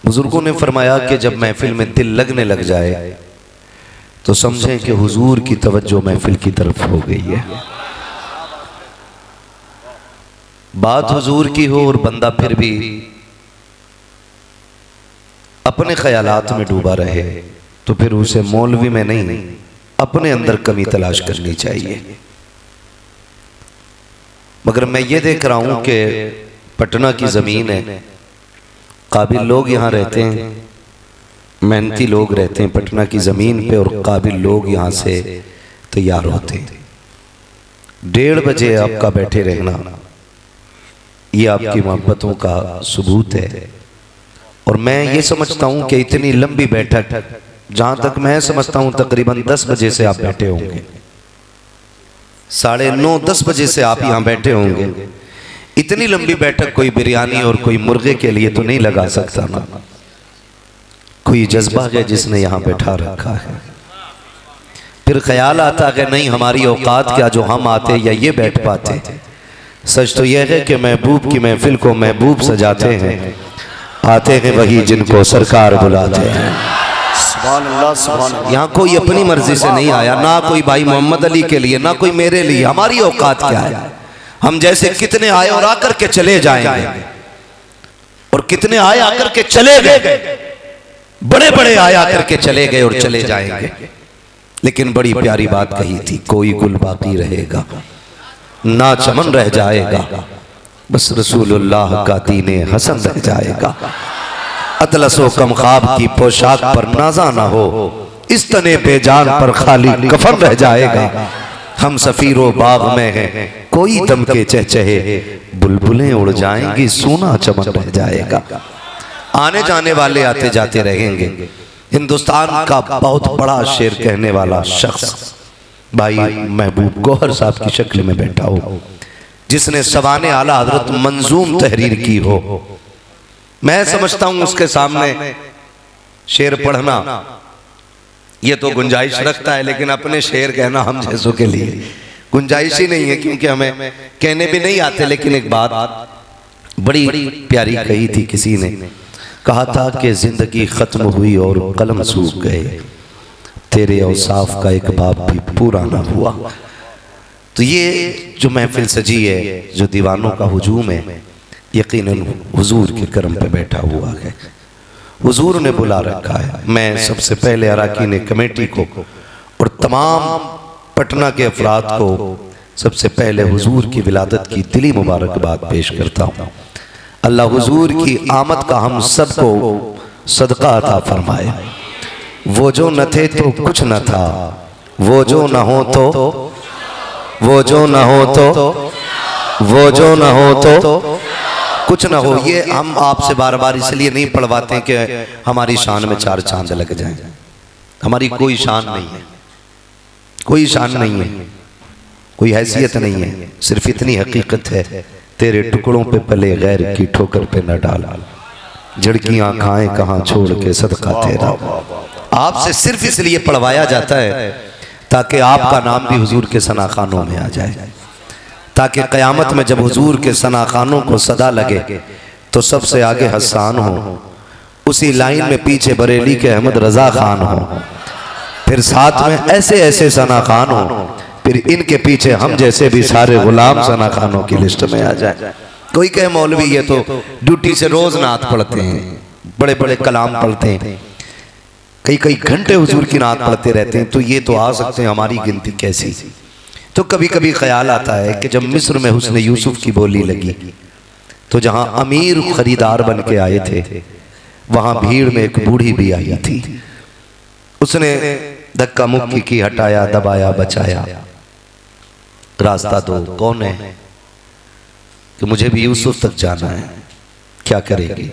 बुजुर्गों ने फरमाया कि जब महफिल में दिल लगने लग जाए तो समझें कि हुजूर की तवज्जो महफिल की तरफ हो गई है। बात हुजूर की हो और बंदा फिर भी अपने ख्यालात में डूबा रहे तो फिर उसे मौलवी में नहीं अपने अंदर कमी तलाश करनी चाहिए। मगर मैं ये देख रहा हूं कि पटना की ज़मीन है, काबिल लोग यहाँ रहते हैं, मेहनती लोग रहते हैं पटना की ज़मीन पे और काबिल लोग यहाँ से तैयार होते हैं। 1:30 बजे आपका बैठे रहना ये आपकी मोहब्बतों का सबूत है। और मैं ये समझता हूँ कि इतनी लंबी बैठक, जहाँ तक मैं समझता हूँ तकरीबन 10 बजे से आप बैठे होंगे, 9:30-10 बजे से आप यहाँ बैठे होंगे। इतनी लंबी बैठक कोई बिरयानी और कोई मुर्गे के लिए तो नहीं लगा सकता ना, कोई जज्बा है जिसने यहाँ बैठा रखा है। फिर ख्याल आता है नहीं हमारी औकात क्या जो हम आते या ये बैठ पाते। सच तो यह है कि महबूब की महफिल को महबूब सजाते हैं, आते हैं वही जिनको सरकार बुलाते हैं। यहाँ कोई अपनी मर्जी से नहीं आया, ना कोई भाई मोहम्मद अली के लिए ना कोई मेरे लिए। हमारी औकात क्या है? हम जैसे कितने आए और आकर के चले जाएंगे, और कितने आए आकर के चले गए, बड़े बड़े आए आकर के चले गए और चले जाएंगे। लेकिन बड़ी प्यारी बात कही थी, कोई गुल बाकी रहेगा ना चमन रह जाएगा, बस रसूलुल्लाह का दीने हसन रह जाएगा। अतलसो कम ख्वाब की पोशाक पर नाजा ना हो, इस तने बेजान पर खाली कफन रह जाएगा। हम सफीरो बाग में हैं, कोई दम के चहचहे, बुलबुलें उड़ जाएंगी, सोना चमन रह जाएगा। आने जाने वाले आते जाते रहेंगे। हिंदुस्तान का बहुत बड़ा शेर कहने वाला शख्स भाई महबूब गौहर साहब की शक्ल में बैठा हो, जिसने सवाने आला हजरत मंजूम तहरीर की हो, मैं समझता हूं उसके सामने शेर पढ़ना ये तो गुंजाइश रखता है, लेकिन अपने शेर कहना हम जैसों के लिए गुंजाइश ही नहीं है, क्योंकि हमें कहने भी नहीं आते। लेकिन एक बात बड़ी प्यारी कही थी किसी ने, कहा था कि जिंदगी खत्म हुई और कलम सूख गए, तेरे औसाफ का एक बाब भी पूरा ना हुआ। तो ये जो महफिल सजी है, जो दीवानों का हुजूम है, यकीनन हुजूर के करम पे बैठा हुआ है, हुजूर ने बुला रखा है। मैं सबसे पहले अराकीन कमेटी को और तमाम पटना के अफराद को सबसे पहले हुजूर की विलादत की दिली मुबारकबाद पेश करता हूँ। अल्लाह हुजूर की आमद का हम सबको सदका अता फरमाए। वो जो न थे तो कुछ न था, वो जो न हो तो, वो जो न हो तो, वो जो न हो तो कुछ न हो। ये हम आपसे बार बार इसलिए नहीं पढ़वाते कि हमारी शान में 4 चांद लग जाएं। हमारी कोई शान नहीं है, कोई शान नहीं है, कोई हैसियत नहीं है, सिर्फ इतनी हकीकत है, तेरे टुकड़ों पे पले गैर की ठोकर पे न डाल, झड़कियां खाएं कहाँ छोड़ के सदका तेरा। आपसे सिर्फ इसलिए पढ़वाया जाता है ताकि आपका नाम भी हुजूर के सनाखानों में आ जाए, ताकि क़यामत में जब हुजूर के सनाखानों को सदा लगे तो सबसे आगे हसन हो, उसी लाइन में पीछे बरेली के अहमद रजा खान हो, फिर साथ में ऐसे ऐसे सनाखान हो, फिर इनके पीछे हम जैसे भी सारे गुलाम सनाखानों की लिस्ट में आ जाए। कोई कहे मौलवी ये तो ड्यूटी से रोज नात पढ़ते हैं, बड़े बड़े कलाम पढ़ते हैं, कई कई घंटे हुजूर की नात पढ़ते रहते हैं, तो ये तो आ सकते हैं, हमारी गिनती कैसी। तो कभी कभी ख्याल आता है कि जब मिस्र में हुस्न यूसुफ की बोली लगी तो जहां अमीर खरीदार बन के आए थे वहां भीड़ में एक बूढ़ी भी आई थी। उसने धक्का मुक्की की, हटाया, दबाया, बचाया, रास्ता दो, कौन है कि मुझे भी यूसुफ तक जाना है, क्या करेगी?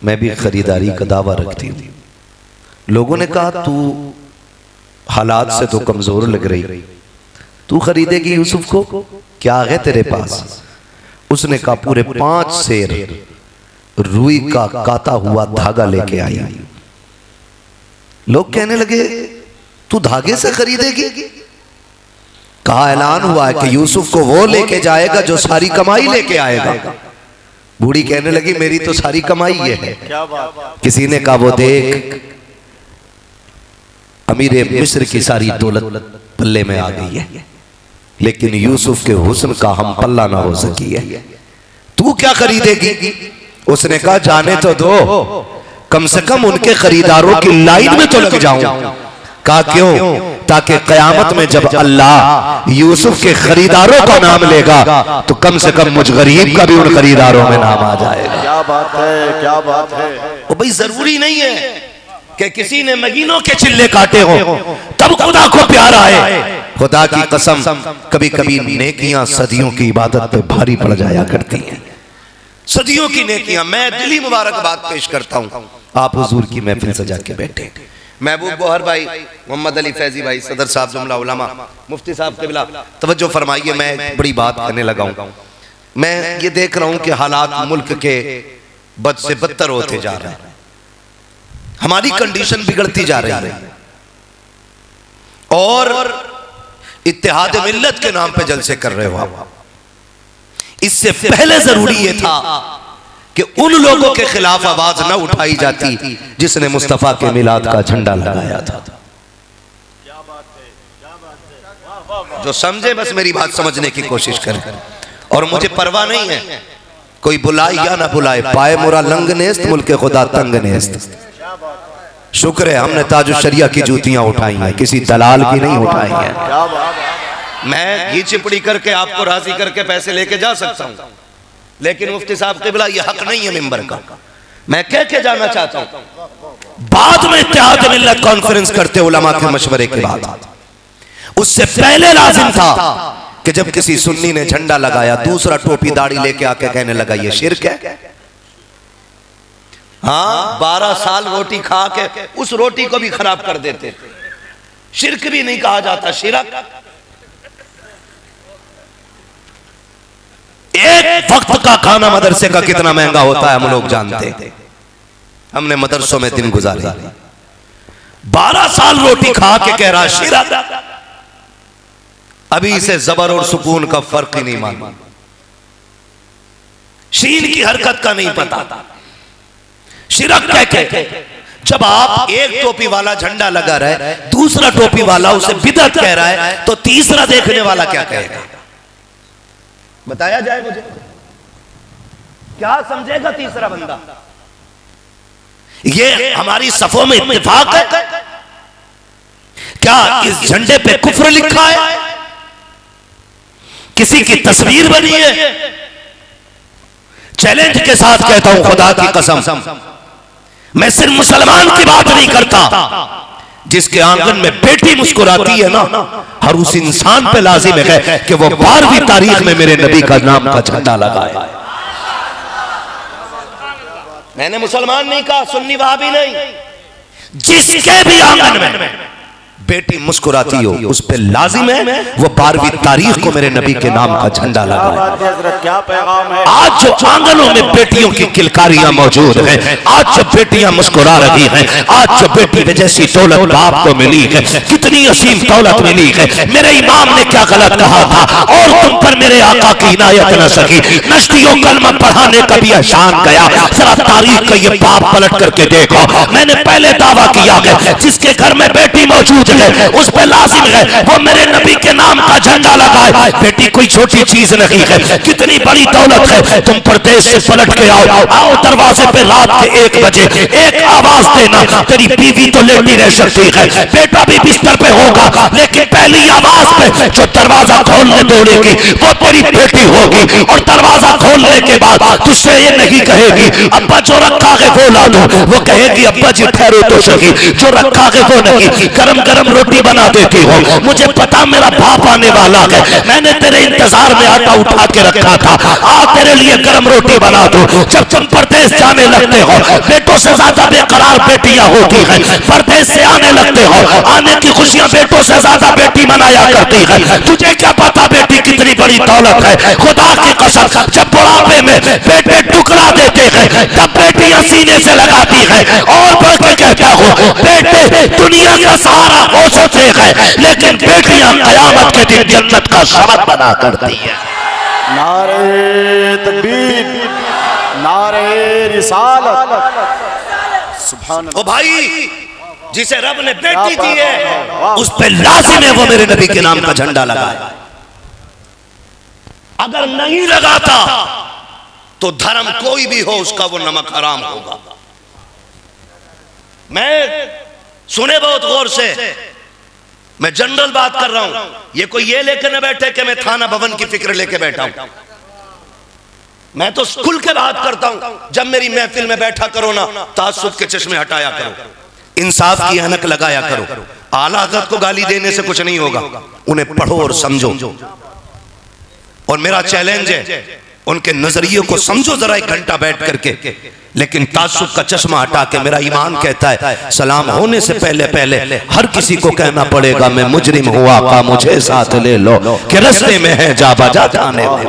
मैं भी खरीदारी का दावा रखती हूँ। लोगों ने कहा तू हालात से तो कमजोर लग रही, तू खरीदेगी यूसुफ को, क्या है तेरे पास? उसने कहा पूरे 5 सेर रुई का काता हुआ धागा लेके आई। लोग कहने लगे तू धागे से खरीदेगी? कहा ऐलान हुआ है कि यूसुफ को वो लेके जाएगा जो सारी कमाई लेके आएगा। बूढ़ी कहने लगी मेरी तो सारी कमाई ये है। क्या बात। किसी ने कहा वो देख अमीर मिस्र की सारी दौलत पल्ले में आ गई है, लेकिन यूसुफ के हुस्न का हम पल्ला ना हो सकी है, तू क्या खरीदेगी? उसने कहा जाने तो दो, कम से कम उनके खरीदारों की लाइन में तो लग जाऊं। कहा क्यों? ताकि कयामत में जब अल्लाह यूसुफ के खरीदारों का नाम लेगा तो कम से कम मुझ गरीब का भी उन खरीदारों में नाम आ जाएगा। क्या बात है, क्या बात है। वो भाई जरूरी नहीं है कि किसी ने महीनों के चिल्ले काटे हो तब खुदा को प्यार आए। खुदा की कसम कभी कभी नेकियां सदियों की इबादत पे भारी पड़ जाया करती हैं। सदियों की नेकियां। मैं दिली मुबारकबाद पेश करता हूं, आप हुजूर की महफिल सजा के बैठे। महबूब गौहर भाई, मोहम्मद अली फैजी भाई, सदर साहब जुमला उलमा, मुफ्ती साहब क़िबला, तवज्जो फरमाइए। मैं बड़ी बात करने लगा हूं। मैं ये देख रहा हूं कि हालात मुल्क के बद से बदतर होते जा रहे हैं, हमारी कंडीशन बिगड़ती जा रही है, और इत्तेहाद मिल्लत के नाम पे जलसे कर रहे हो आप। इससे पहले जरूरी ये था कि उन लोगों के खिलाफ आवाज न उठाई जाती जिसने मुस्तफा के मिलाद का झंडा लगाया था। जो समझे बस मेरी बात समझने की कोशिश करें। और मुझे परवाह नहीं है कोई बुलाए या ना बुलाए, पाए मुरा लंग नेस्त मुल्के खुदा तंग नेस्त। शुक्र है हमने ताजु शरिया की जूतियां उठाई हैं, किसी दलाल की नहीं उठाई हैं। मैं ये चिपड़ी करके आपको राजी करके पैसे लेके जा सकता हूं, लेकिन मुफ्ती साहब क़िबला ये हक नहीं है मिंबर का। मैं कह के जाना चाहता हूं, बाद में इत्तेहाद मिल्लत कॉन्फ्रेंस करते उलमा के मशवरे के बाद, उससे पहले लाजिम था कि जब किसी सुन्नी ने झंडा लगाया दूसरा टोपी दाढ़ी लेके आके कहने लगा ये शिर्क है। हाँ, 12 साल रोटी खा के उस रोटी को भी खराब कर देते। शिर्क भी नहीं कहा जाता, शिरक। एक वक्त का खाना मदरसे का कितना महंगा होता है हम लोग जानते। हमने मदरसों में दिन गुजारे। 12 साल रोटी खा के कह रहा शिरक। अभी इसे जबर और सुकून का फर्क ही नहीं मालूम, शीन की हरकत का नहीं पता। शिरक कह के जब आप एक टोपी वाला झंडा लगा रहा है, दूसरा टोपी वाला उसे बिदअत कह रहा है, तो तीसरा देखने वाला क्या कहेगा? बताया जाए मुझे, क्या समझेगा तीसरा बंदा? ये हमारी सफों में इत्तेफाक है क्या? इस झंडे पे कुफ्र लिखा है? किसी की तस्वीर बनी है? चैलेंज के साथ कहता हूं खुदा की कसम, मैं सिर्फ मुसलमान की बात नहीं करता, जिसके आंगन में बेटी मुस्कुराती है ना, हर उस इंसान पे लाजिम है कि वो 12वीं तारीख में मेरे नबी का नाम का झंडा लगाए। मैंने मुसलमान नहीं कहा, सुन्नी वहाबी नहीं, जिसके भी आंगन में बेटी मुस्कुराती हो उस पे लाजिम है वो 12वीं तारीख को मेरे नबी के नाम का झंडा लगाए। क्या पैगाम है? आज जो आंगनों में बेटियों की किलकारियां मौजूद हैं, आज जो बेटियां मुस्कुरा रही हैं, आज जो बेटी जैसी दौलत बाप को मिली है, कितनी असीम दौलत मिली है, मेरे इमाम ने क्या गलत कहा था और तुम पर मेरे आका की इनायत न सकी। नश्तियों कलमा पढ़ाने का भी एहसान गया। जरा तारीख का ये बाप पलट करके देखो। मैंने पहले दावा किया है जिसके घर में बेटी मौजूद उस पे लाजिम है वो मेरे नबी के नाम का झंडा लगाए। बेटी कोई छोटी चीज नहीं है, कितनी बड़ी दौलत है। तुम परदेश से पलट के आओ दरवाजे पे रात के 1 बजे एक आवाज देना, तेरी बीवी तो लेटी रह सकती है, बेटा भी बिस्तर पे होगा, लेकिन पहली आवाज पे जो दरवाजा खोलने दौड़ेगी वो तेरी बेटी होगी। और दरवाजा खोलने के बाद तुझसे ये नहीं कहेगी अब्बा जो रखा है वो ला दो, वो कहेगी अब्बा जी ठहरो तो सही, जो रखा है वो नहीं। गरम गरम रोटी बना देती हो, मुझे पता मेरा बाप आने वाला है, मैंने तेरे इंतजार में आटा उठा के रखा था, आ तेरे लिए गरम रोटी बना दो। जब तुम परदेश जाने लगते हो, बेटों से ज्यादा बेकरार बेटियां होती हैं। परदेश से आने लगते हो, आने की खुशियां बेटों से ज्यादा बेटी मनाया करती है। तुझे क्या पता बेटी कितनी बड़ी दौलत है? खुदा की कसम, जब बुढ़ापे में बेटे टुकड़ा देते हैं तब बेटियां सीने से लगाती है और बढ़ के कहता हो बेटे दुनिया का सहारा हो सकते हैं, लेकिन बेटियां कयामत के दिन जन्नत का सबब बना करती है। नारे तकबीर, नारे रिसालत। सुभान ओ भाई, जिसे रब ने बेटी दी है उस पे लाजिम है वो मेरे नबी के नाम का झंडा लगाए। अगर नहीं लगाता तो धर्म कोई भी हो उसका वो नमक हराम होगा। मैं सुने बहुत गौर से, मैं जनरल बात कर रहा हूं। ये कोई ये लेकर न बैठे कि मैं थाना भवन की फिक्र लेके बैठा हूं। मैं तो खुल के बात करता हूं। जब मेरी महफिल में बैठा करो ना, तासुब के चश्मे हटाया करो, इंसाफ की ऐनक लगाया करो। आला हज़रत को गाली देने से कुछ नहीं होगा, उन्हें पढ़ो और समझो। और मेरा चैलेंज है, उनके नजरिए को समझो जरा एक घंटा बैठ करके। लेकिन तासुब का चश्मा हटा के, मेरा ईमान कहता है सलाम होने से पहले पहले हर किसी को कहना पड़ेगा मैं मुजरिम हुआ का मुझे साथ ले लो कि रास्ते में है जा बजा जाने दे।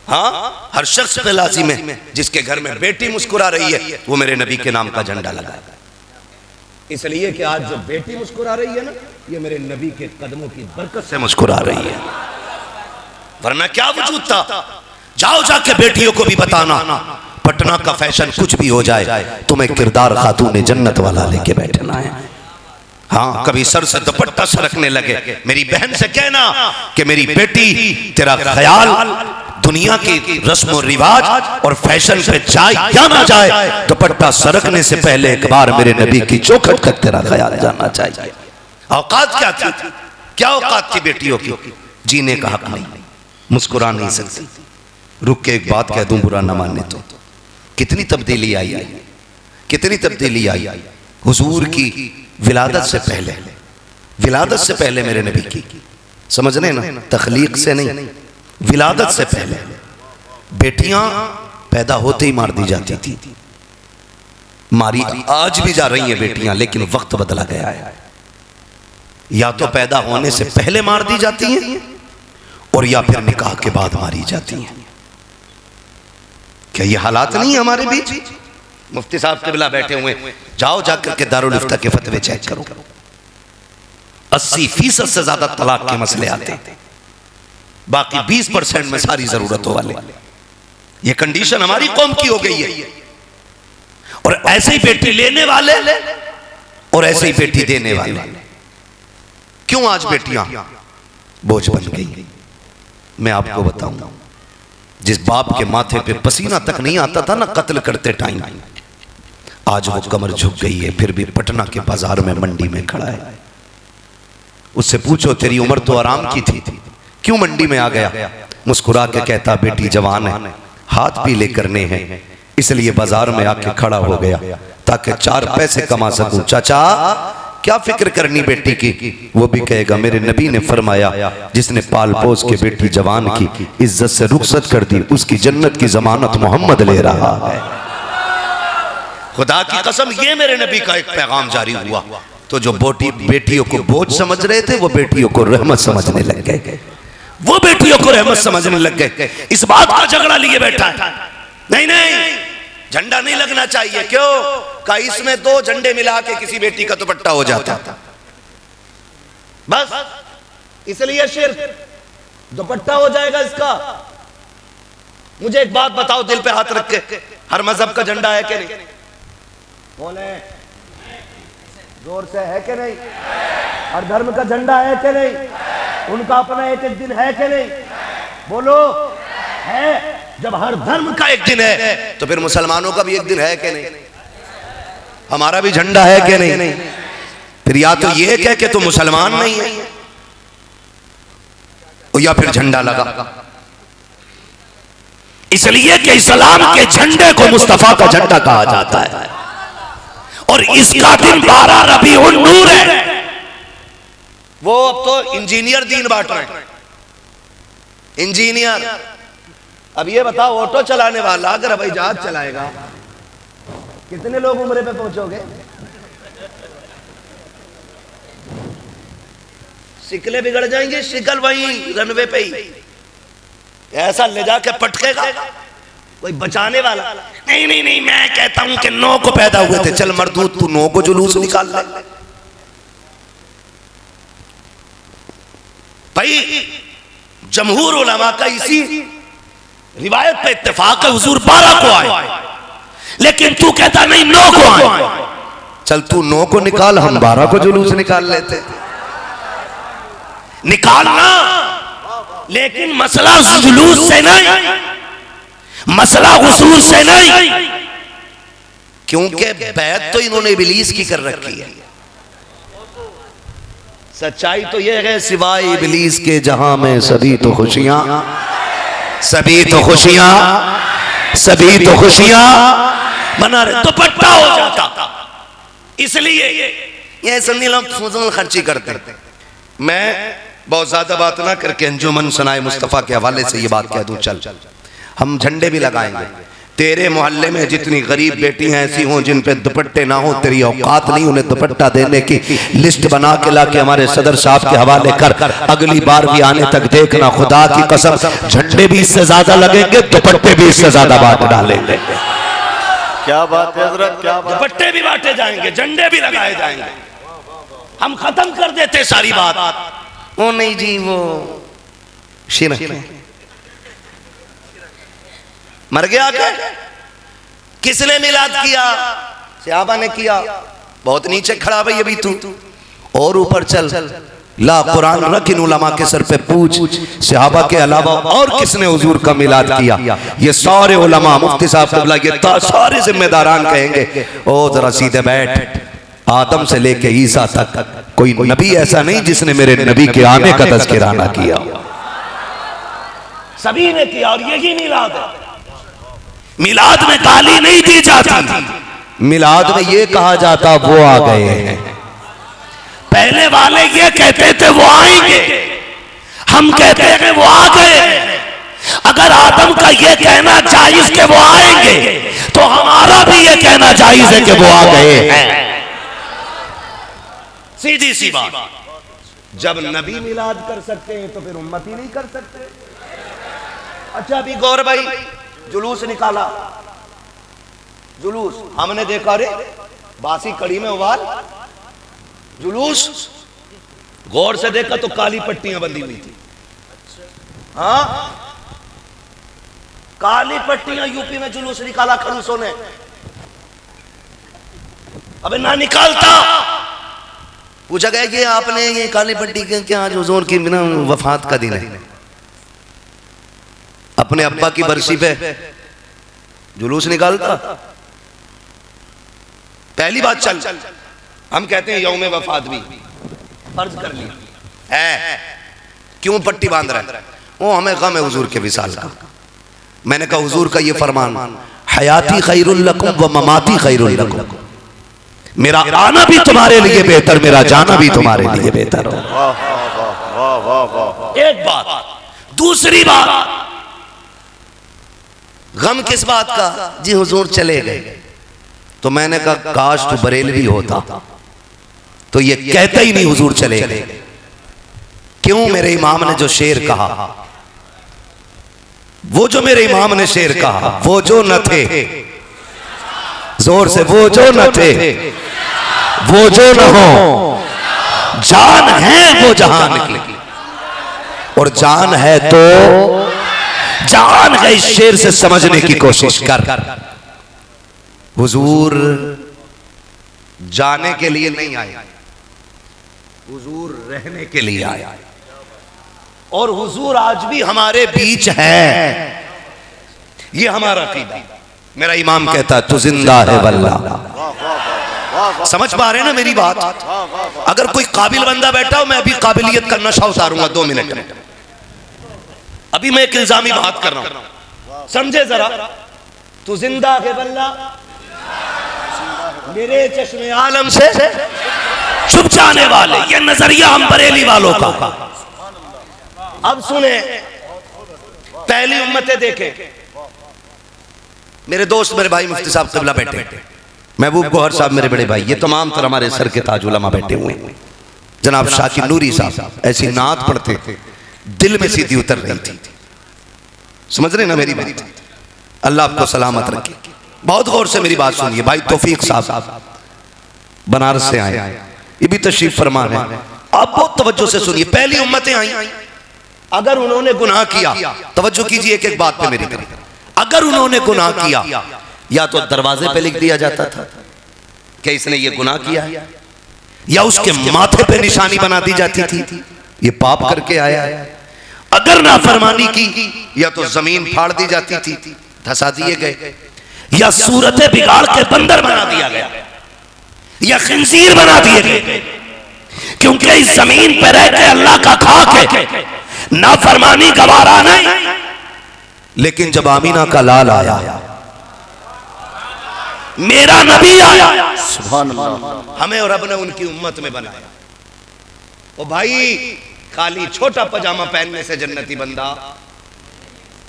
हाँ, हर शख्स पे लाजिम है जिसके घर में बेटी मुस्कुरा रही है वो मेरे नबी के नाम का झंडा लगाएगा। इसलिए कि आज जो बेटी मुस्कुरा रही है ना, ये मेरे नबी के कदमों की बरकत से मुस्कुरा रही है, वरना क्या वजूद था। जाओ जाके बेटियों को भी बताना, पटना का फैशन कुछ भी हो जाए, तुम्हें किरदार खातून जन्नत वाला लेके बैठना है। हाँ, कभी सर से दुपट्टा सरकने लगे, मेरी बहन से कहना कि मेरी बेटी तेरा ख्याल दुनिया की रस्म और रिवाज और फैशन पे जाए या ना जाए, दुपट्टा सरकने से पहले एक बार मेरे नबी की चौखट तक तेरा ख्याल जाना चाहिए। औकात क्या थी, क्या औकात थी बेटियों की? जीने का हक नहीं, मुस्कुरा नहीं सकती। रुक के एक बात कह दूं, बुरा न माने तो। कितनी तब्दीली आई है, कितनी तब्दीली आई हुजूर की विलादत से पहले। विलादत से पहले मेरे नबी की, समझ रहे ना, तखलीक से नहीं, विलादत से पहले बेटियां पैदा होते ही मार दी जाती थी। मारी आज भी जा रही हैं बेटियां, लेकिन वक्त बदला गया है। या तो पैदा होने से पहले मार दी जाती हैं और या फिर निकाह के बाद मारी जाती हैं। क्या ये हालात नहीं है हमारे बीच? मुफ्ती साहब के बिला बैठे हुए, जाओ जाकर के दारुल इफ्ता के फतवे चेक करो। 80% से ज्यादा तलाक के मसले आते हैं, बाकी 20% में सारी जरूरतों वाले। ये कंडीशन हमारी कौम की हो गई है। और ऐसे ही बेटी लेने वाले और ऐसे ही बेटी देने वाले। क्यों आज बेटियां बोझ बन गई? मैं आपको बताऊं, जिस बाप के माथे पे पसीना तक नहीं आता था ना कत्ल करते टाइम, आज वो कमर झुक गई है, फिर भी पटना के बाजार में मंडी में खड़ा है। उससे पूछो तेरी उम्र तो आराम की थी, क्यों मंडी में आ गया? मुस्कुरा के कहता बेटी जवान है, हाथ पीले करने हैं, इसलिए बाजार में आके खड़ा हो गया ताकि 4 पैसे कमा सकूं। चाचा क्या फिक्र करनी बेटी की? वो भी कहेगा मेरे नबी ने फरमाया जिसने पाल पोस के बेटी जवान की इज्जत से रुखसत कर दी, उसकी जन्नत की जमानत मोहम्मद ले रहा है। खुदा की कसम, ये मेरे नबी का एक पैगाम जारी हुआ तो जो बेटियों को बोझ समझ रहे थे वो बेटियों को रहमत समझने लग गए, वो बेटियों को रहमत समझने लग गए। इस बात का झगड़ा लिए बैठा है, नहीं नहीं झंडा नहीं लगना चाहिए। क्यों? का इसमें 2 झंडे मिला के किसी बेटी का दुपट्टा हो जाता, बस इसलिए सिर्फ दुपट्टा हो जाएगा इसका। मुझे एक बात बताओ, दिल पे हाथ रख के, हर मजहब का झंडा है कि नहीं? बोले जोर से, है कि नहीं? हर धर्म का झंडा है कि नहीं? उनका अपना एक एक दिन है कि नहीं? बोलो, है। जब हर धर्म का एक दिन है तो फिर मुसलमानों का भी एक दिन है कि नहीं? हमारा भी झंडा है कि नहीं? फिर या तो ये कह के तो मुसलमान नहीं है, या फिर झंडा लगा। इसलिए कि इस्लाम के झंडे को मुस्तफा का झंडा कहा जाता है और इसका दिन 12 रबीउन नूर है। वो अब तो इंजीनियर दीन बांट रहे हैं, इंजीनियर। अब ये बताओ, ऑटो चलाने वाला अगर हवाई जहाज चलाएगा, कितने लोग उम्रे पे पहुंचोगे? शिकले बिगड़ जाएंगे, शिकल वहीं रनवे पे ही ऐसा ले जाके पटकेगा, कोई बचाने वाला नहीं। नहीं नहीं, मैं कहता हूं कि 9 को पैदा हुए थे, चल मरदूद तू 9 को जुलूस निकाल ले भाई। जमहूर उलमा का इसी रिवायत पे इत्तेफाक है हुजूर 12 को आए, लेकिन तू कहता नहीं 9 को आए। चल तू 9 को निकाल, हम 12 को जुलूस निकाल लेते। निकालना, लेकिन मसला जुलूस से नहीं, मसला हुजूर से नहीं, क्योंकि बैत तो इन्होंने इब्लीस की कर रखी है। सच्चाई तो यह है सिवाय इब्लीस के जहां में सभी तो खुशियां, सभी तो खुशियां, सभी तो खुशियां बना रहे। दुपट्टा हो जाता, इसलिए ये सुन्नी लोग फजूल खर्ची करते। मैं बहुत ज्यादा बात ना करके अंजुमन सनाए मुस्तफा के हवाले से ये बात कह दूं, चल हम झंडे भी लगाएंगे। तेरे मोहल्ले में जितनी गरीब बेटी हैं ऐसी हों जिन पे दुपट्टे ना हो, तेरी औकात नहीं उन्हें दुपट्टा देने की, लिस्ट बना के ला के हमारे सदर साहब के हवाले कर। अगली बार भी आने तक देखना, खुदा की कसम झंडे भी इससे ज्यादा लगेंगे, दुपट्टे भी इससे ज्यादा बांट डालेंगे। क्या बात है हजरत, क्या बात। दुपट्टे भी बांटे जाएंगे, झंडे भी लगाए जाएंगे, हम खत्म कर देते सारी बात। वो नहीं जी, वो शिरक मर गया क्या? किसने मिलाद किया? सहाबा ने किया। बहुत नीचे खड़ा भाई अभी तू, और ऊपर चल। ला कुरान रख, इन उलमा के सर पे पूछ, सहाबा के अलावा और किसने हुजूर का मिलाद किया? ये सारे उलमा, मुफ्ती साहब क़िबला, ये सारे जिम्मेदारान कहेंगे ओ जरा सीधे बैठ। आदम से लेके ईसा तक कोई नबी ऐसा नहीं जिसने मेरे नबी के आने का तज़किरा ना किया। सभी ने किया, और यही मिलाद है। मिलाद में गाली नहीं दी जाती, मिलाद में ये कहा जाता वो आ गए हैं। पहले वाले ये कहते थे वो आएंगे, हम कहते हैं वो आ गए। अगर आदम का ये कहना जायज के वो आएंगे, तो हमारा भी ये कहना जायज है कि वो आ गए हैं। सीधी सी बात। जब नबी मिलाद कर सकते हैं तो फिर उम्मती नहीं कर सकते। अच्छा अभी गौर भाई जुलूस निकाला, जुलूस हमने देखा, रे बासी कड़ी में उबाल जुलूस, गौर से देखा तो काली पट्टियां बंधी हुई थी। हाँ काली पट्टियां, यूपी में जुलूस निकाला खड़ूसों ने। अबे ना निकालता। पूछा गया कि आपने ये काली पट्टी के क्या आज हुजूर की बिना वफात का दिन है, अपने अब्बा की बरसी पे जुलूस निकालता। पहली बात चल, हम कहते हैं यौम वफात भी फर्ज कर लिया है, क्यों पट्टी बांध रहा है? वो हमें गम है हुजूर के विसाल का। मैंने कहा हुजूर का ये फरमान, हयाती खैरुल लकुम व ममाती खैरुल लकुम, मेरा आना भी तुम्हारे लिए बेहतर, मेरा जाना भी तुम्हारे लिए बेहतर हो। एक बात। दूसरी बात, गम किस बात का? जी हुजूर चले गए। तो मैंने कहा काश तो बरेलवी होता तो ये कहता ही नहीं हुजूर चले गए। क्यों? मेरे इमाम ने जो शेर कहा, वो जो मेरे इमाम ने शेर कहा, वो जो न थे, जोर से, वो जो न थे, वो जो न हो, जान है वो जहां निकली, और जान है तो जान है। इस शेर से समझने की कोशिश कर। हुजूर जाने के लिए नहीं आए, हुजूर रहने के लिए आए, और हुजूर आज भी हमारे बीच है। ये हमारा अकीदा। मेरा इमाम कहता है तू जिंदा है वल्लाह। समझ पा रहे ना मेरी बात? अगर कोई काबिल बंदा बैठा हो, मैं अभी काबिलियत का नशा उतारूंगा 2 मिनट में। अभी मैं एक इल्जामी बात कर रहा हूं, समझे जरा। तू जिंदा है वल्लाह, मेरे चश्मे आलम से छुप जाने वाले, ये नजरिया हम बरेली वालों का। अब सुने, पहली उम्मतें देखे। मेरे दोस्त, मेरे भाई मुफ्ती साहब क़िबला बैठे, महबूब गौहर साहब मेरे बड़े भाई, ये तमाम तरह हमारे सर के ताज उलमा बैठे हुए हैं। जनाब शाकिर नूरी साहब ऐसी नात पढ़ते थे, दिल में सीधी उतर रही थी। समझ रहे ना मेरी बात? अल्लाह आपको सलामत रखे। बहुत गौर से मेरी बात सुनिए। भाई तौफीक साहब बनारस से आए, ये भी तशरीफ फरमा है। आप बहुत तवज्जो से सुनिए। पहली उम्मतें आई, अगर उन्होंने गुनाह किया, तवज्जो कीजिए एक एक बात पे मेरी तरफ, अगर उन्होंने गुनाह किया या तो दरवाजे पे लिख दिया जाता था कि इसने ये गुनाह किया है, या उसके माथे पे निशानी बना दी जाती थी ये पाप करके आया है। अगर नाफरमानी की या तो जमीन फाड़ दी जाती थी, धसा दिए गए, या सूरतें बिगाड़ के बंदर बना दिया गया, या खिंजीर बना दिए गए। क्योंकि इस जमीन पर रह के अल्लाह का खा के नाफरमानी गवारा नहीं। लेकिन जब आमीना का लाल आया, मेरा नबी आया, सुभान अल्लाह, हमें और रब ने उनकी उम्मत में बनाया। ओ भाई, खाली छोटा पजामा पहनने से जन्नती बंदा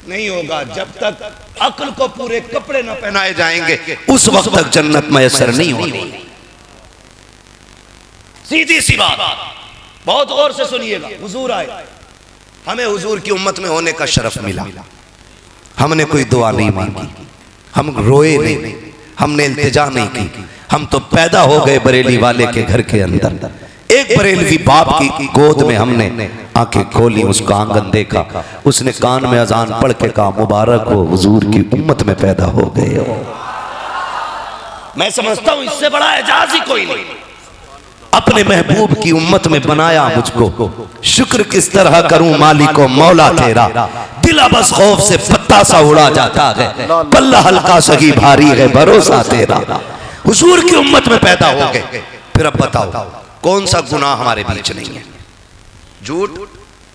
नहीं होगा। जब तक अक्ल को पूरे कपड़े न पहनाए जाएंगे उस वक्त तक जन्नत मैसर नहीं होगी। सीधी सी बात, बहुत गौर से सुनिएगा। हुजूर आए, हमें हुजूर की उम्मत में होने का शरफ मिला। हमने कोई दुआ नहीं मांगी, हम रोए नहीं, हमने इल्तिजा नहीं की। हम तो पैदा हो गए बरेली वाले के घर के अंदर। एक बरेलवी बाप की गोद में हमने आंखें खोली, उसका आंगन देखा, उसने कान में अजान पढ़ के कहा मुबारक हो, हुजूर की उम्मत में पैदा हो गए हो। मैं समझता हूं इससे बड़ा एजाज ही कोई नहीं। अपने महबूब की उम्मत में बनाया मुझको, शुक्र किस तरह करूं मालिको मौला तेरा। दिला बस खौफ से पत्ता सा उड़ा जाता है, पल्ला हल्का सही भारी है भरोसा तेरा। हुजूर की उम्मत में पैदा हो गए। फिर अब बताओ कौन सा गुनाह हमारे बीच नहीं है? झूठ,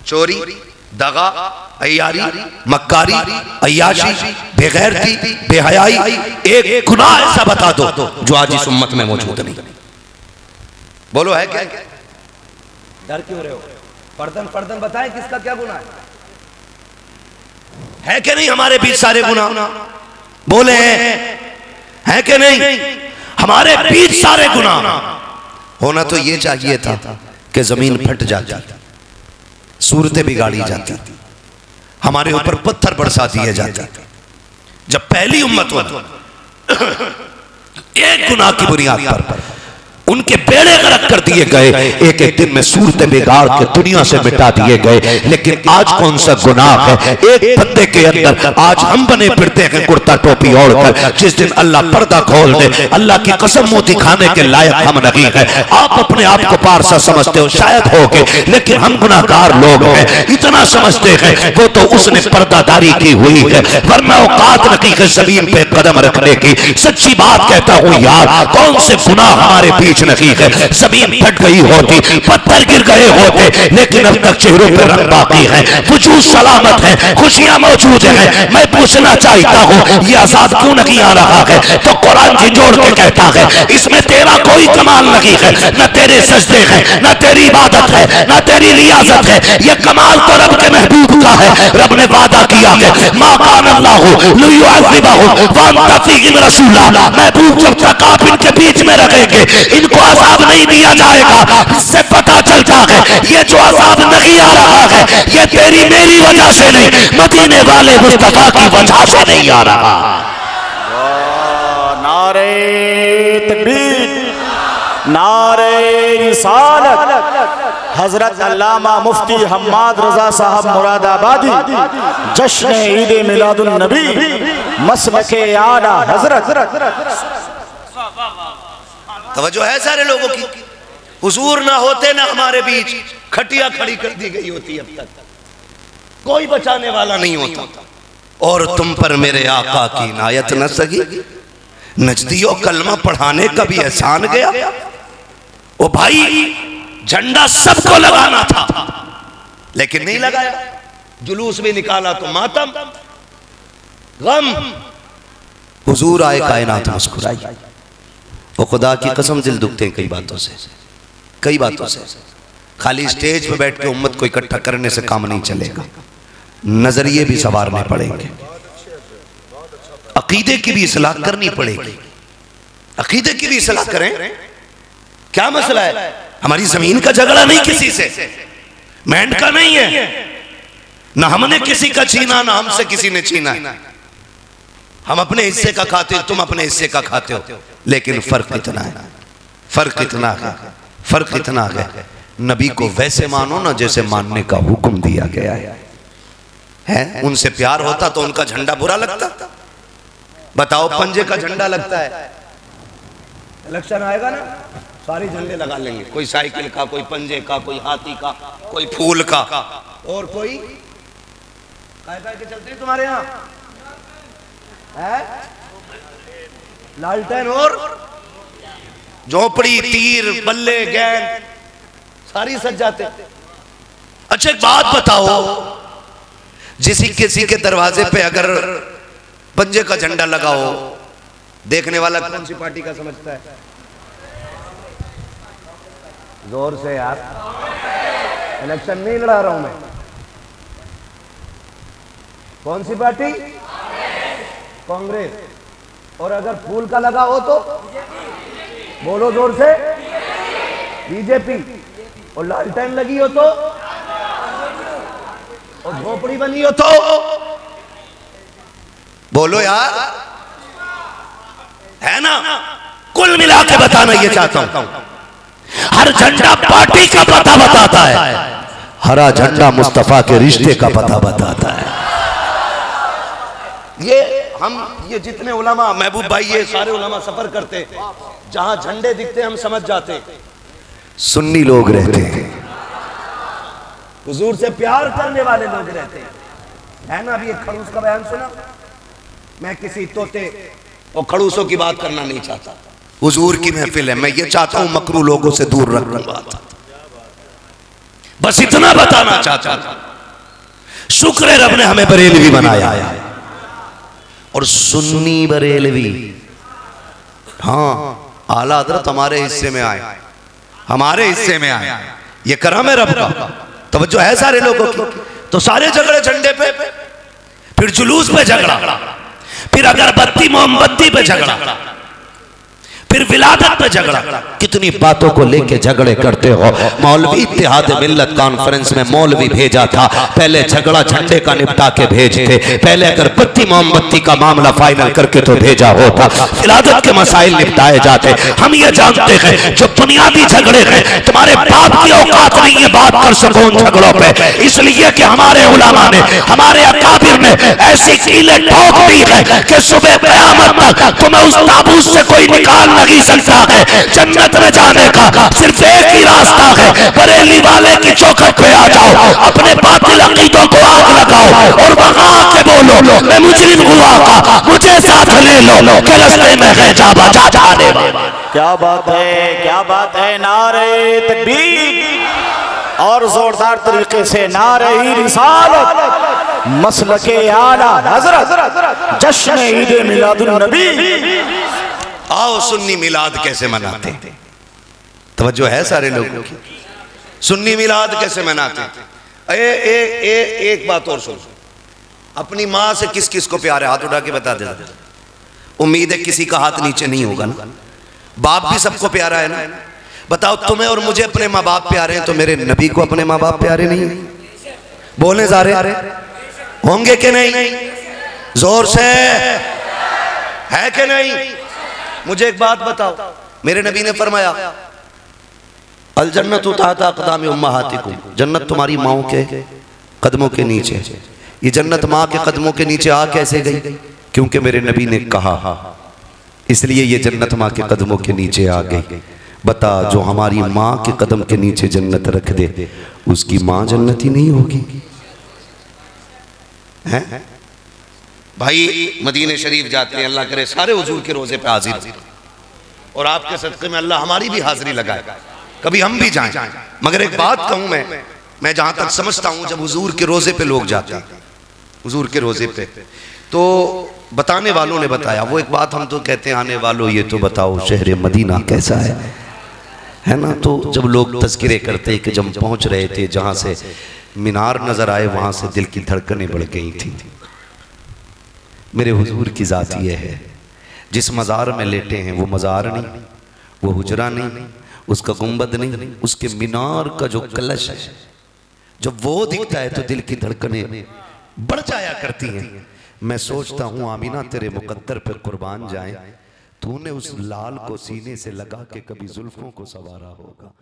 चोरी, दगा, अय्यारी, मक्कारी, अय्याशी, बेगैरती, बेहयाई, एक गुनाह ऐसा बता दो जो आज इस उम्मत में मौजूद नहीं। बोलो है क्या? डर क्यों रहे हो? पर्दन बताएं किसका क्या गुनाह है कि नहीं हमारे बीच सारे गुनाह? बोले है कि नहीं हमारे बीच सारे गुनाह? होना तो ये चाहिए था कि जमीन फट जाती, सूरतें बिगाड़ी जाती, हमारे ऊपर पत्थर बरसा दिए जाते। जब पहली उम्मत हो एक गुनाह की बुनियाद पर उनके बेड़े गरक कर दिए गए, एक एक दिन में सूरतें बिगाड़ के दुनिया से मिटा दिए गए। लेकिन आज कौन सा गुनाह है एक बंदे के अंदर? आज हम बने फिरते हैं कुर्ता टोपी ओढ़कर। जिस दिन अल्लाह पर्दा खोल दे, अल्लाह की कसम मुंह दिखाने के लायक हम नहीं है। आप अपने आप को पारसा समझते हो, शायद होगे, लेकिन हम गुनाहगार लोग हैं। इतना समझते हैं वो तो उसने पर्दादारी की हुई है, वरना औकात नहीं है जमीन पे कदम रखने की। सच्ची बात कहता हूँ यार, कौन से गुनाह हमारे बीच नहीं है? जमीन फट गई होती, पत्थर गिर गए होते, लेकिन अब तक चेहरों पर रंग बाकी है, वजूद सलामत है, खुशियां मौजूद है। मैं पूछना चाहता हूँ ये आजाद क्यों नहीं आ रहा है? तो कुरान झिझोड़ के कहता है इसमें तेरा कोई कमाल नहीं है, न तेरे सजदे हैं, न तेरी इबादत है, न तेरी रियाजत है। ये कमाल तो रब के महबूब का है। रब ने वादा किया है मा कान अल्लाहु लियुअज़्ज़िबहुम व अंत फ़ीहिम रसूला। महबूब जब तक आप इनके बीच में रहेंगे इनको अज़ाब नहीं दिया जाएगा। इससे पता चलता है ये जो अज़ाब नहीं आ रहा है ये तेरी मेरी वजह से नहीं, मदीने वाले मुस्तफा की वजह से नहीं आ रहा। नारे तकबीर, नारे रिसालत। हजरत अल्लामा मुफ्ती हम्माद रजा साहब मुरादाबादी जश्न ईद मिलादुन नबी मसलके आला हजरत। तवज्जो है सारे लोगों की? हुजूर ना होते ना हमारे बीच खटिया खड़ी कर दी गई होती, अब तक कोई बचाने वाला नहीं होता। और तुम पर मेरे आका की इनायत न सगी, नजदियों कलमा पढ़ाने का भी एहसान गया। ओ भाई, झंडा सबको लगाना था लेकिन नहीं लगाया। जुलूस भी निकाला तो मातम, गम। हुजूर आए, कायनात मुस्कुराई। वो खुदा की कसम दिल दुखते हैं कई बातों से, कई बातों से। खाली स्टेज पे बैठ के उम्मत को इकट्ठा करने से काम नहीं चलेगा, नजरिए भी संवारने पड़ेंगे, अकीदे की भी इस्लाह करनी पड़ेगी। अकीदे की भी इस्लाह करें। क्या मसला है? हमारी जमीन का झगड़ा नहीं किसी से, मैंड का नहीं है, ना हमने किसी का छीना ना हमसे किसी ने छीना। हम अपने हिस्से का खाते हो, तुम अपने हिस्से का खाते हो, लेकिन फर्क इतना है, फर्क इतना है, फर्क इतना है। नबी को वैसे मानो ना जैसे मानने का हुक्म दिया गया है। उनसे प्यार होता तो उनका झंडा बुरा लगता? बताओ, पंजे का झंडा लगता है, इलेक्शन आएगा ना, सारी झंडे लगा लेंगे, कोई साइकिल का, कोई पंजे का, कोई हाथी का, कोई फूल का, और कोई काय के चलते हैं तुम्हारे यहाँ है? लालटेन और झोपड़ी, तीर, बल्ले, गेंद सारी सज जाते। अच्छा एक बात बताओ, किसी के दरवाजे पे अगर पंजे का झंडा लगा हो, देखने वाला कौन सी पार्टी का समझता है? जोर से यार, इलेक्शन नहीं लड़ा रहा हूं मैं। कौन सी पार्टी? कांग्रेस। और अगर फूल का लगा हो तो बोलो जोर से, बीजेपी। और लालटेन लगी हो तो, और झोपड़ी बनी हो तो बोलो यार, है ना? कुल मिला के बताना ये चाहता हूं, हर झंडा पार्टी का पता बताता है, हरा झंडा मुस्तफा के रिश्ते का पता बताता है। ये जितने उलमा, महबूब भाई, ये सारे उलमा सफर करते, जहां झंडे दिखते हम समझ जाते सुन्नी लोग रहते हैं, हुजूर से प्यार करने वाले लोग रहते हैं, है ना? अभी एक खड़ूस का बयान सुना, मैं किसी तोते और खड़ूसों की बात करना नहीं चाहता, हुजूर की महफिल है, मैं ये चाहता हूं मकरू लोगों से दूर रखना बात, बस इतना बताना चाहता हूं। शुक्र है रब ने हमें बरेलवी बनाया है, और सुन्नी बरेलवी, हाँ, आला हज़रत हमारे हिस्से में आए, हमारे हिस्से में आए, ये करम है रब का, तवज्जो है सारे लोगों की। तो सारे झगड़े झंडे पे, फिर जुलूस पे झगड़ा, फिर अगरबत्ती मोमबत्ती पे झगड़ा, फिर विलादत पे झगड़ा, कितनी बातों को लेके झगड़े करते हो। मौलवी इत्तेहाद मिल्लत कॉन्फ्रेंस में मौलवी भेजा था, पहले झगड़ा झंडे का निपटा के भेजते, पहले अगरबत्ती मोमबत्ती का मामला फाइनल करके तो भेजा होता, विलादत के मसाइल निपटाए जाते। हम ये जानते हैं जो बुनियादी झगड़े हैं, तुम्हारे बाप की औकात नहीं है बात कर सको उन झगड़ों पे, इसलिए कि हमारे उलमा ने, हमारे अकाबिर ने ऐसी कीलें ठोक दी है कि सुबह क़यामत तक तुम्हें उस ताबूत से कोई निकाल नहीं सकता है। जन्नत में जाने का सिर्फ एक ही रास्ता है, बरेली वाले की चौखट पे आ जाओ, अपने बातिल अकीदों को आग लगाओ और वहां आके बोलो मैं मुजरिम हुआ का, मुझे साथ ले लो कि रास्ते में है जा बजा जाने वाला। क्या बात है, क्या बात है। नारे तकबीर और जोरदार तरीके से नारे रिसालत, मसलके आला हज़रत, जश्न ईद मिलादुन नबी। आओ सुन्नी मिलाद कैसे मनाते, तवज्जो है सारे लोगों की, सुन्नी मिलाद कैसे मनाते। एक बात और सुन, अपनी माँ से किस किस को प्यार है, हाथ उठा के बता दे। उम्मीद है किसी का हाथ नीचे नहीं होगा ना, बाप भी सबको प्यारा है ना। बताओ तुम्हें और मुझे अपने माँ बाप प्यारे हैं, तो मेरे नबी को अपने माँ बाप प्यारे नहीं है? बोले जा रहे होंगे कि नहीं? जोर से है कि नहीं? मुझे एक बात बताओ, मेरे नबी ने फरमाया अल जन्नतु तहता अक़दामी उम्महातिकुम, जन्नत तुम्हारी माओ के कदमों के नीचे। ये जन्नत माँ के कदमों के नीचे आ कैसे गई? क्योंकि मेरे नबी ने कहा, इसलिए ये जन्नत माँ के कदमों के नीचे आ गई। बता, जो हमारी माँ के कदम के नीचे जन्नत रख दे, उसकी माँ जन्नती नहीं होगी? हैं भाई, मदीने शरीफ जाते हैं, अल्लाह करे सारे हुजूर के रोजे पे हाजिर, और आपके सदक़े में अल्लाह हमारी भी हाजिरी लगाए, कभी हम भी जाएं। मगर एक बात कहूं मैं जहां तक समझता हूं, जब हुजूर के रोजे पे लोग जाते हैं, हुजूर के रोजे पे, तो बताने वालों ने बताया, वो एक बात हम तो कहते हैं आने वालों ये तो बताओ शहर मदीना कैसा है ना। तो जब लोग तज़किरे करते कि जब पहुंच रहे थे, जहां से मीनार नजर आए वहां से दिल की धड़कनें बढ़ गई थी। मेरे हुजूर की ज़ात ये है, जिस मज़ार में लेटे हैं वो मज़ार नहीं, वो हुजरा नहीं, उसका गुंबद नहीं, उसके मीनार का जो कलश है, जब वो दिखता है तो दिल की धड़कनें बढ़ जाया करती हैं। मैं सोचता हूँ आमीना तेरे मुकद्दर पे कुर्बान जाए, तूने उस लाल को सीने से लगा के कभी जुल्फों को संवारा होगा।